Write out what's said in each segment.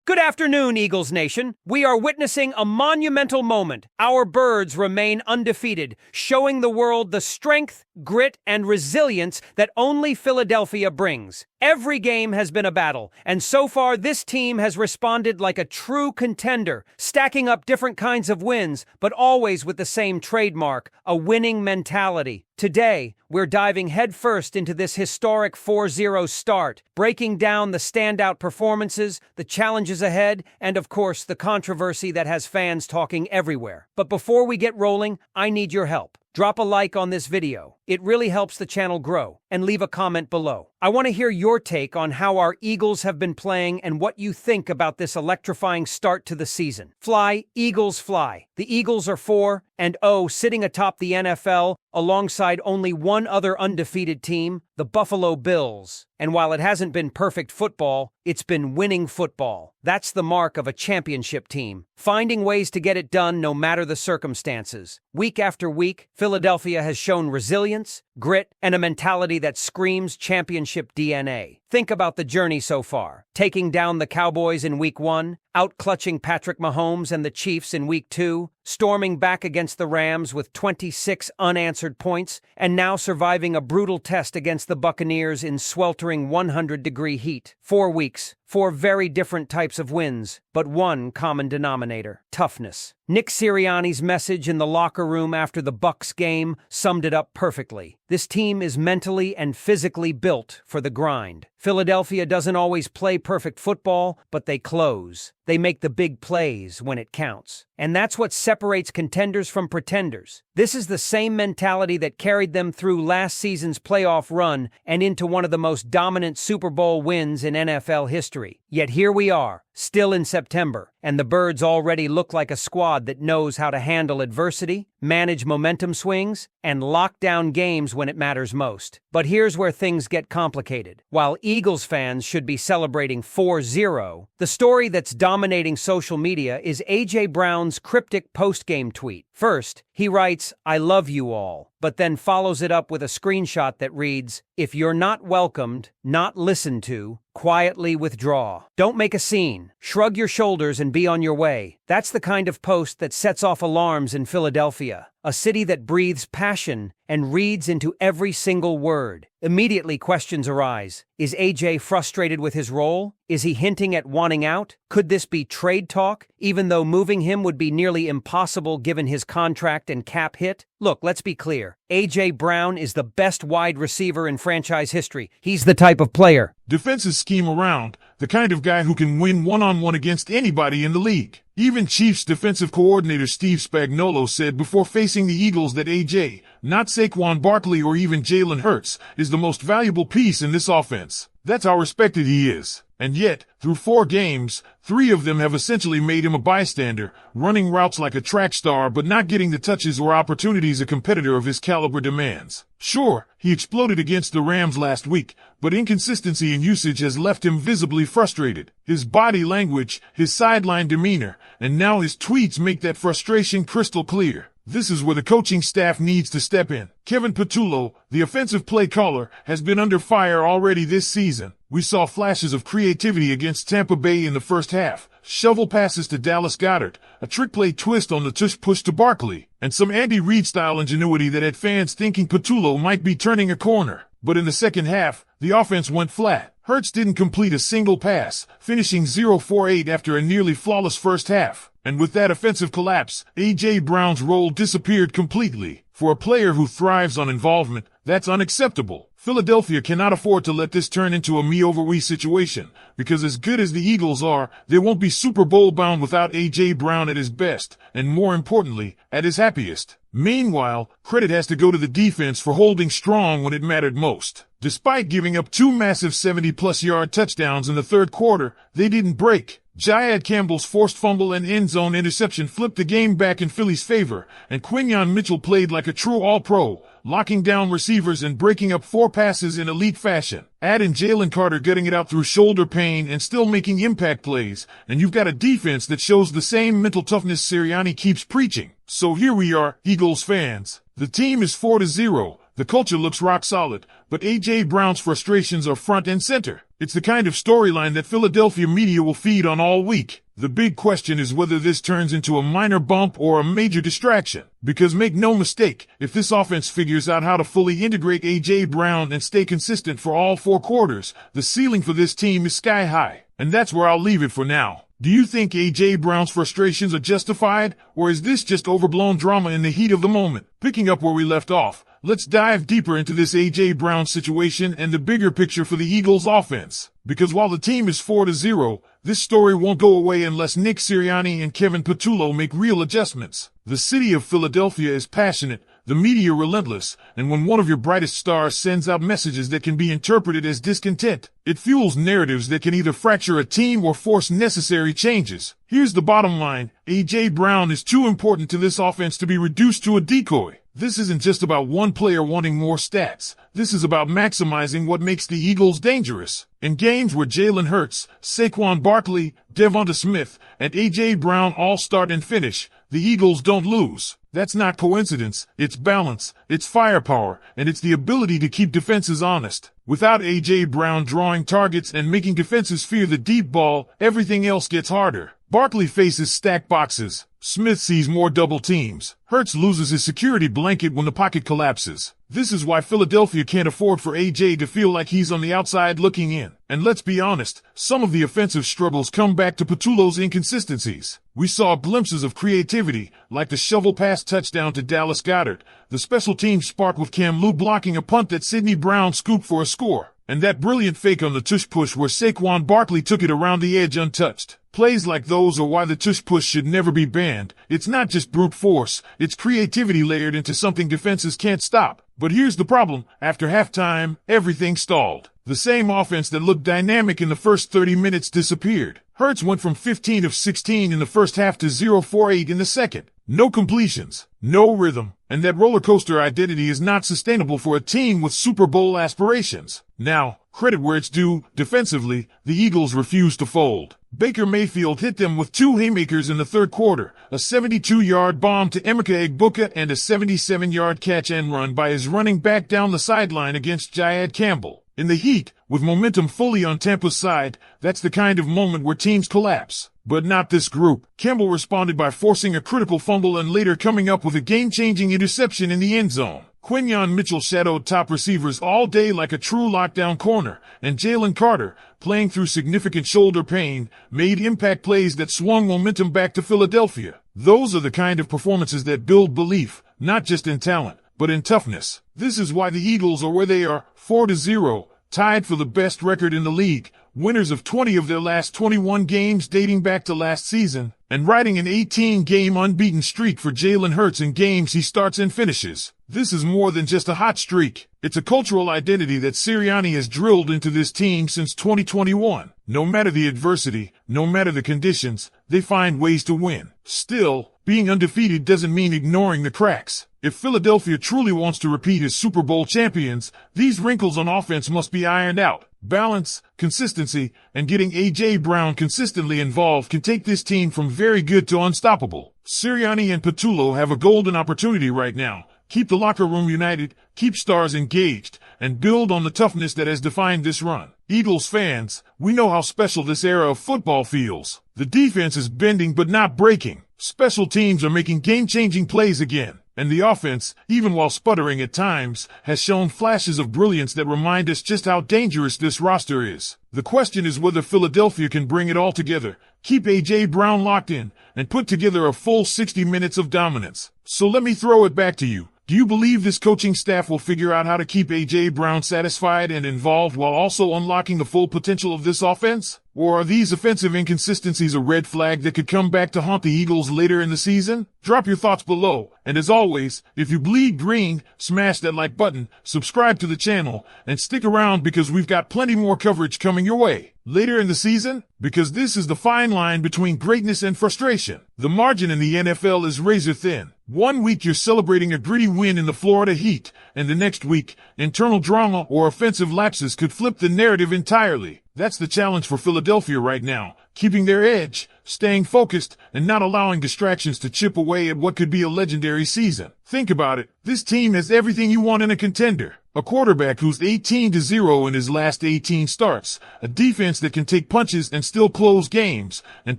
Good afternoon, Eagles Nation. We are witnessing a monumental moment. Our birds remain undefeated, showing the world the strength, grit, and resilience that only Philadelphia brings. Every game has been a battle, and so far this team has responded like a true contender, stacking up different kinds of wins, but always with the same trademark, a winning mentality. Today, we're diving headfirst into this historic 4-0 start, breaking down the standout performances, the challenges ahead, and of course, the controversy that has fans talking everywhere. But before we get rolling, I need your help. Drop a like on this video. It really helps the channel grow, and leave a comment below. I want to hear your take on how our Eagles have been playing and what you think about this electrifying start to the season. Fly, Eagles, fly. The Eagles are 4-0, sitting atop the NFL alongside only one other undefeated team, the Buffalo Bills. And while it hasn't been perfect football, it's been winning football. That's the mark of a championship team, finding ways to get it done no matter the circumstances. Week after week, Philadelphia has shown resilience, grit, and a mentality that screams championship DNA. Think about the journey so far. Taking down the Cowboys in Week 1, out-clutching Patrick Mahomes and the Chiefs in Week 2, storming back against the Rams with 26 unanswered points, and now surviving a brutal test against the Buccaneers in sweltering 100-degree heat. 4 weeks, 4 very different types of wins, but one common denominator: toughness. Nick Sirianni's message in the locker room after the Bucs game summed it up perfectly. This team is mentally and physically built for the grind. Philadelphia doesn't always play perfect football, but they close. They make the big plays when it counts. And that's what separates contenders from pretenders. This is the same mentality that carried them through last season's playoff run and into one of the most dominant Super Bowl wins in NFL history. Yet here we are, still in September, and the Birds already look like a squad that knows how to handle adversity, manage momentum swings, and lock down games when it matters most. But here's where things get complicated. While Eagles fans should be celebrating 4-0, the story that's dominating social media is A.J. Brown's cryptic post-game tweet. First, he writes, "I love you all," but then follows it up with a screenshot that reads, "If you're not welcomed, not listened to, quietly withdraw. Don't make a scene. Shrug your shoulders and be on your way." That's the kind of post that sets off alarms in Philadelphia, a city that breathes passion and reads into every single word. Immediately questions arise. Is AJ frustrated with his role? Is he hinting at wanting out? Could this be trade talk, even though moving him would be nearly impossible given his contract and cap hit? Look, let's be clear. A.J. Brown is the best wide receiver in franchise history. He's the type of player. Defenses scheme around, the kind of guy who can win one-on-one against anybody in the league. Even Chiefs defensive coordinator Steve Spagnuolo said before facing the Eagles that A.J., not Saquon Barkley or even Jalen Hurts, is the most valuable piece in this offense. That's how respected he is. And yet, through 4 games, 3 of them have essentially made him a bystander, running routes like a track star but not getting the touches or opportunities a competitor of his caliber demands. Sure, he exploded against the Rams last week, but inconsistency in usage has left him visibly frustrated. His body language, his sideline demeanor, and now his tweets make that frustration crystal clear. This is where the coaching staff needs to step in. Kevin Patullo, the offensive play caller, has been under fire already this season. We saw flashes of creativity against Tampa Bay in the first half, shovel passes to Dallas Goedert, a trick play twist on the tush push to Barkley, and some Andy Reid-style ingenuity that had fans thinking Patullo might be turning a corner. But in the second half, the offense went flat. Hurts didn't complete a single pass, finishing 0 for 8 after a nearly flawless first half. And with that offensive collapse, A.J. Brown's role disappeared completely. For a player who thrives on involvement, that's unacceptable. Philadelphia cannot afford to let this turn into a me-over-we situation, because as good as the Eagles are, they won't be Super Bowl bound without A.J. Brown at his best, and more importantly, at his happiest. Meanwhile, credit has to go to the defense for holding strong when it mattered most. Despite giving up 2 massive 70-plus yard touchdowns in the third quarter, they didn't break. Jayad Campbell's forced fumble and end zone interception flipped the game back in Philly's favor, and Quinyon Mitchell played like a true all-pro, locking down receivers and breaking up 4 passes in elite fashion. Add in Jalen Carter gutting it out through shoulder pain and still making impact plays, and you've got a defense that shows the same mental toughness Sirianni keeps preaching. So here we are, Eagles fans. The team is 4-0. The culture looks rock solid, but A.J. Brown's frustrations are front and center. It's the kind of storyline that Philadelphia media will feed on all week. The big question is whether this turns into a minor bump or a major distraction. Because make no mistake, if this offense figures out how to fully integrate A.J. Brown and stay consistent for all 4 quarters, the ceiling for this team is sky high. And that's where I'll leave it for now. Do you think A.J. Brown's frustrations are justified, or is this just overblown drama in the heat of the moment? Picking up where we left off, let's dive deeper into this A.J. Brown situation and the bigger picture for the Eagles offense. Because while the team is 4-0, this story won't go away unless Nick Sirianni and Kevin Patullo make real adjustments. The city of Philadelphia is passionate, the media relentless, and when one of your brightest stars sends out messages that can be interpreted as discontent, it fuels narratives that can either fracture a team or force necessary changes. Here's the bottom line: A.J. Brown is too important to this offense to be reduced to a decoy. This isn't just about one player wanting more stats. This is about maximizing what makes the Eagles dangerous. In games where Jalen Hurts, Saquon Barkley, DeVonta Smith, and A.J. Brown all start and finish, the Eagles don't lose. That's not coincidence, it's balance, it's firepower, and it's the ability to keep defenses honest. Without A.J. Brown drawing targets and making defenses fear the deep ball, everything else gets harder. Barkley faces stacked boxes. Smith sees more double teams. Hurts loses his security blanket when the pocket collapses. This is why Philadelphia can't afford for A.J. to feel like he's on the outside looking in. And let's be honest, some of the offensive struggles come back to Patullo's inconsistencies. We saw glimpses of creativity, like the shovel pass touchdown to Dallas Goedert, the special teams spark with Cam Lou blocking a punt that Sidney Brown scooped for a score, and that brilliant fake on the tush push where Saquon Barkley took it around the edge untouched. Plays like those are why the tush push should never be banned. It's not just brute force, it's creativity layered into something defenses can't stop. But here's the problem: after halftime, everything stalled. The same offense that looked dynamic in the first 30 minutes disappeared. Hurts went from 15 of 16 in the first half to 0 for 8 in the second. No completions, no rhythm, and that roller coaster identity is not sustainable for a team with Super Bowl aspirations. Now, credit where it's due, defensively, the Eagles refused to fold. Baker Mayfield hit them with 2 haymakers in the third quarter, a 72-yard bomb to Emeka Egbuka and a 77-yard catch and run by his running back down the sideline against Jayad Campbell. In the heat, with momentum fully on Tampa's side, that's the kind of moment where teams collapse. But not this group. Campbell responded by forcing a critical fumble and later coming up with a game-changing interception in the end zone. Quinyon Mitchell shadowed top receivers all day like a true lockdown corner, and Jalen Carter, playing through significant shoulder pain, made impact plays that swung momentum back to Philadelphia. Those are the kind of performances that build belief, not just in talent, but in toughness. This is why the Eagles are where they are, 4-0, tied for the best record in the league, winners of 20 of their last 21 games dating back to last season, and riding an 18-game unbeaten streak for Jalen Hurts in games he starts and finishes. This is more than just a hot streak. It's a cultural identity that Sirianni has drilled into this team since 2021. No matter the adversity, no matter the conditions, they find ways to win. Still, being undefeated doesn't mean ignoring the cracks. If Philadelphia truly wants to repeat as Super Bowl champions, these wrinkles on offense must be ironed out. Balance, consistency, and getting A.J. Brown consistently involved can take this team from very good to unstoppable. Sirianni and Patullo have a golden opportunity right now. Keep the locker room united, keep stars engaged, and build on the toughness that has defined this run. Eagles fans, we know how special this era of football feels. The defense is bending but not breaking. Special teams are making game-changing plays again. And the offense, even while sputtering at times, has shown flashes of brilliance that remind us just how dangerous this roster is. The question is whether Philadelphia can bring it all together, keep A.J. Brown locked in, and put together a full 60 minutes of dominance. So let me throw it back to you. Do you believe this coaching staff will figure out how to keep A.J. Brown satisfied and involved while also unlocking the full potential of this offense? Or are these offensive inconsistencies a red flag that could come back to haunt the Eagles later in the season? Drop your thoughts below. And as always, if you bleed green, smash that like button, subscribe to the channel, and stick around because we've got plenty more coverage coming your way. Later in the season, because this is the fine line between greatness and frustration. The margin in the NFL is razor thin. One week you're celebrating a gritty win in the Florida Heat, and the next week, internal drama or offensive lapses could flip the narrative entirely. That's the challenge for Philadelphia right now. keeping their edge, staying focused, and not allowing distractions to chip away at what could be a legendary season. Think about it. This team has everything you want in a contender. A quarterback who's 18-0 in his last 18 starts, a defense that can take punches and still close games, and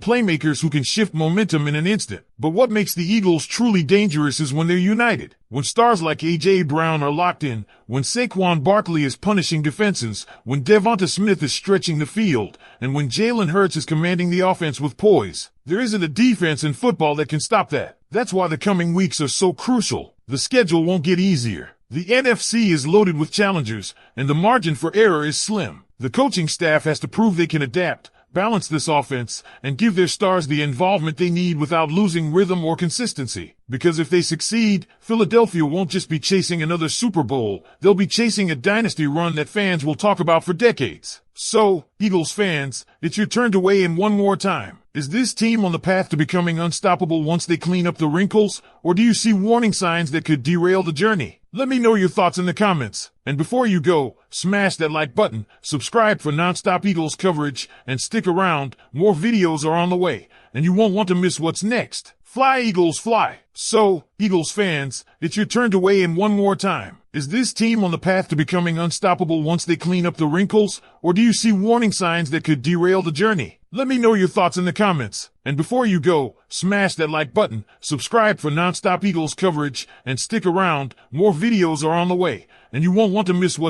playmakers who can shift momentum in an instant. But what makes the Eagles truly dangerous is when they're united. When stars like A.J. Brown are locked in, when Saquon Barkley is punishing defenses, when DeVonta Smith is stretching the field, and when Jalen Hurts is commanding the offense with poise. There isn't a defense in football that can stop that. That's why the coming weeks are so crucial. The schedule won't get easier. The NFC is loaded with challengers, and the margin for error is slim. The coaching staff has to prove they can adapt, balance this offense, and give their stars the involvement they need without losing rhythm or consistency. Because if they succeed, Philadelphia won't just be chasing another Super Bowl, they'll be chasing a dynasty run that fans will talk about for decades. So, Eagles fans, it's your turn to weigh in one more time. Is this team on the path to becoming unstoppable once they clean up the wrinkles, or do you see warning signs that could derail the journey? Let me know your thoughts in the comments. And before you go, smash that like button, subscribe for non-stop Eagles coverage, and stick around. More videos are on the way, and you won't want to miss what's next. Fly, Eagles, fly. So, Eagles fans, it's your turn to weigh in one more time. Is this team on the path to becoming unstoppable once they clean up the wrinkles, or do you see warning signs that could derail the journey? Let me know your thoughts in the comments. And before you go, smash that like button, subscribe for non-stop Eagles coverage, and stick around. More videos are on the way, and you won't want to miss what's